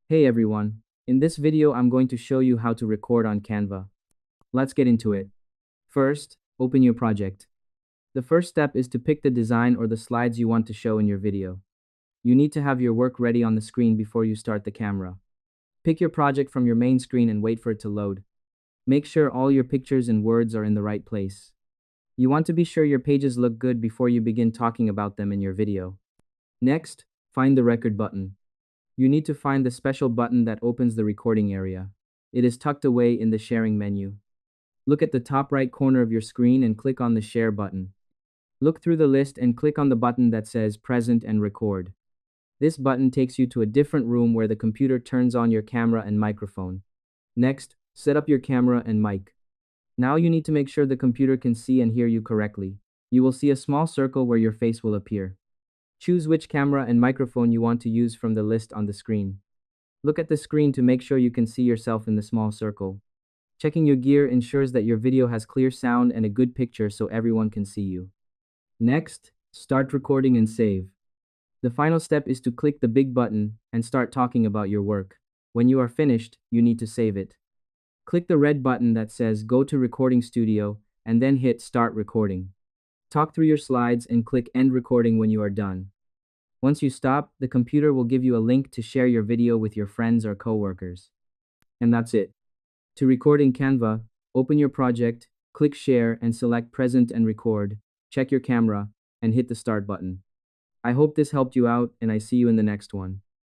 Hey everyone, in this video I'm going to show you how to record on Canva. Let's get into it. First, open your project. The first step is to pick the design or the slides you want to show in your video. You need to have your work ready on the screen before you start the camera. Pick your project from your main screen and wait for it to load. Make sure all your pictures and words are in the right place. You want to be sure your pages look good before you begin talking about them in your video. Next, find the record button. You need to find the special button that opens the recording area. It is tucked away in the sharing menu. Look at the top right corner of your screen and click on the share button. Look through the list and click on the button that says present and record. This button takes you to a different room where the computer turns on your camera and microphone. Next, set up your camera and mic. Now you need to make sure the computer can see and hear you correctly. You will see a small circle where your face will appear. Choose which camera and microphone you want to use from the list on the screen. Look at the screen to make sure you can see yourself in the small circle. Checking your gear ensures that your video has clear sound and a good picture so everyone can see you. Next, start recording and save. The final step is to click the big button and start talking about your work. When you are finished, you need to save it. Click the red button that says Go to Recording Studio and then hit Start Recording. Talk through your slides and click End Recording when you are done. Once you stop, the computer will give you a link to share your video with your friends or coworkers. And that's it. To record in Canva, open your project, click Share and select Present and Record, check your camera, and hit the Start button. I hope this helped you out and I see you in the next one.